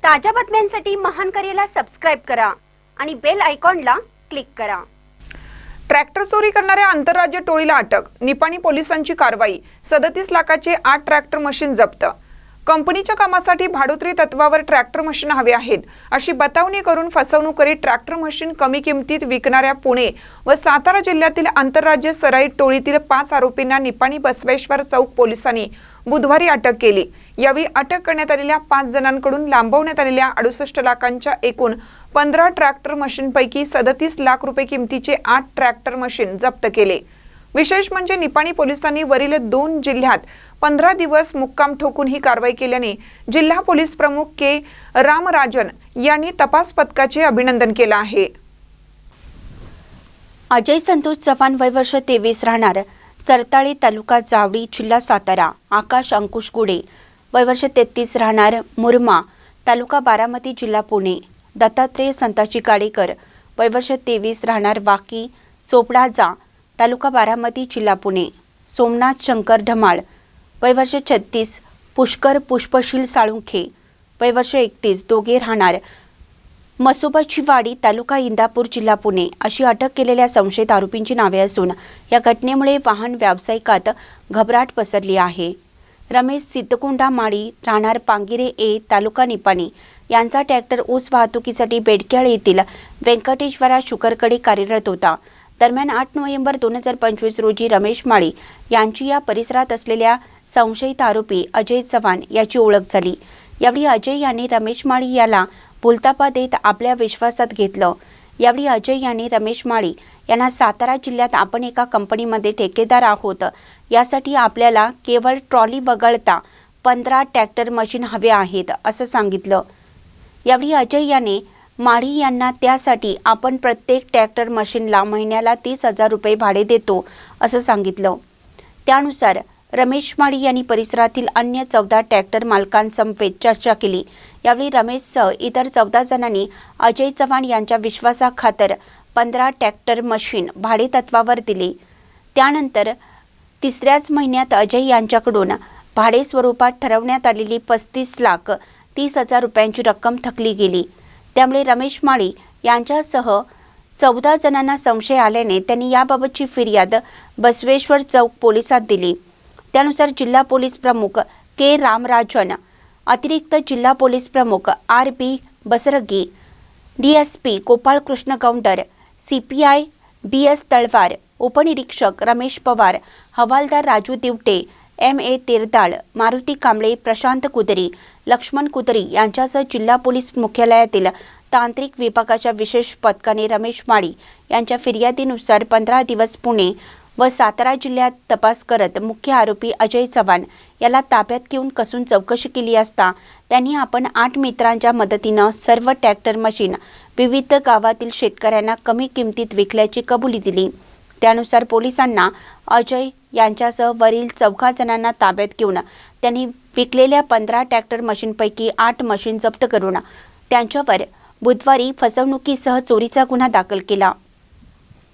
ताज्या बातम्यांसाठी महान करेला सबस्क्राइब करा आणि बेल आयकॉनला क्लिक करा। ट्रॅक्टर चोरी करणाऱ्या आंतरराज्य टोळीला अटक। निपाणी पोलिसांची कारवाई। 37 लाखाचे 8 ट्रॅक्टर मशीन जप्त। कंपनीच्या कामासाठी भाडोत्री तत्वावर ट्रॅक्टर मशीन हवे आहेत अशी बतावणी करून फसवणूक करीत ट्रॅक्टर मशीन कमी किमतीत विकणाऱ्या पुणे व सातारा जिल्ह्यातील आंतरराज्य सराईत टोळीतील 5 आरोपींना निपाणी बसवेश्वर चौक पोलिसांनी बुधवारी अटक केली। यावेळी अटक करण्यात आलेल्या 5 जणांकडून लांबवण्यात आलेल्या 68 लाखांच्या एकूण 15 ट्रॅक्टर मशीनपैकी 37 लाख रुपये किमतीचे 8 ट्रॅक्टर मशीन जप्त केले। विशेष म्हणजे निपाणी पोलिसांनी वरील 2 जिल्ह्यात 15 दिवस मुक्काम ठोकून ही कारवाई केल्याने जिल्हा पोलीस प्रमुख के रामराजन यांनी तपास पथकाचे अभिनंदन केले आहे। अजय संतोष चव्हाण वय वर्ष 23 राहणार सरताळी तालुका जावडी जिल्हा सातारा। आकाश अंकुश गुडे वय वर्ष 33 राहणार मुरमा तालुका बारामती जिल्हा पुणे। दत्तात्रेय संताजी गाडेकर वय वर्ष 23 राहणार वाकी चोपडाजा तालुका बारामती जिल्हा पुणे। सोमनाथ शंकर ढमाळ वय वर्ष 36 पुष्कर पुष्पशील साळुंखे वय वर्ष 31 दोघे राहणार मसोबाची वाडी तालुका इंदापूर जिल्हा पुणे अशी अटक केलेल्या संशयित आरोपींची नावे असून या घटनेमुळे वाहन व्यावसायिकात घबराट पसरली आहे। रमेश सिद्धकोंडा माळी राहणार पांगिरे ए तालुका निपाणी यांचा ट्रॅक्टर ऊस वाहतुकीसाठी बेडक्याळ येथील व्यंकटेश्वरा शुगरकडे कार्यरत होता। दरम्यान 8 नोव्हेंबर 2025 रोजी रमेश माळी यांची या परिसरात असलेल्या संशयित आरोपी अजय चव्हाण याची ओळख झाली। यावेळी अजय यांनी रमेश माळी याला भुलतापा देत आपल्या विश्वासात घेतलं। यावेळी अजय यांनी रमेश माळी यांना सातारा जिल्ह्यात आपण एका कंपनीमध्ये ठेकेदार आहोत, यासाठी आपल्याला केवळ ट्रॉली वगळता 15 ट्रॅक्टर मशीन हवे आहेत असं सांगितलं। यावेळी अजय यांनी माळी यांना त्यासाठी आपण प्रत्येक ट्रॅक्टर मशीनला महिन्याला 30,000 रुपये भाडे देतो असं सांगितलं। त्यानुसार रमेश माळी यांनी परिसरातील अन्य 14 ट्रॅक्टर मालकांसमवेत चर्चा केली। यावेळी रमेशसह इतर 14 जणांनी अजय चव्हाण यांच्या विश्वासाखातर 15 ट्रॅक्टर मशीन भाडे तत्वावर दिले। त्यानंतर तिसऱ्याच महिन्यात अजय यांच्याकडून भाडे स्वरूपात ठरवण्यात आलेली 35,30,000 रुपयांची रक्कम थकली गेली। त्यामुळे रमेश माळी यांच्यासह 14 जणांना संशय आल्याने त्यांनी याबाबतची फिर्याद बसवेश्वर चौक पोलिसात दिली। त्यानुसार जिल्हा पोलीस प्रमुख के रामराजन, अतिरिक्त जिल्हा पोलीस प्रमुख RB बसरगी, DSP Gopal Krishna Gounder, CPI BS Talwar, उपनिरीक्षक रमेश पवार, हवालदार राजू दिवटे, MA तिरदाळ, मारुती कांबळे, प्रशांत कुदरी, लक्ष्मण कुदरी यांच्यासह जिल्हा पोलीस मुख्यालयातील तांत्रिक विभागाच्या विशेष पथकाने रमेश माळी यांच्या फिर्यादीनुसार 15 दिवस पुणे व सातारा जिल्ह्यात तपास करत मुख्य आरोपी अजय चव्हाण याला ताब्यात घेऊन कसून चौकशी केली असता त्यांनी आपण 8 मित्रांच्या मदतीनं सर्व ट्रॅक्टर मशीन विविध गावातील शेतकऱ्यांना कमी किमतीत विकल्याची कबुली दिली। त्यानुसार पोलिसांना अजय यांच्यासह वरील 14 जणांना ताब्यात घेऊन त्यांनी विकलेल्या 15 ट्रॅक्टर मशीनपैकी 8 मशीन जप्त करून त्यांच्यावर बुधवारी फसवणुकीसह चोरीचा गुन्हा दाखल केला।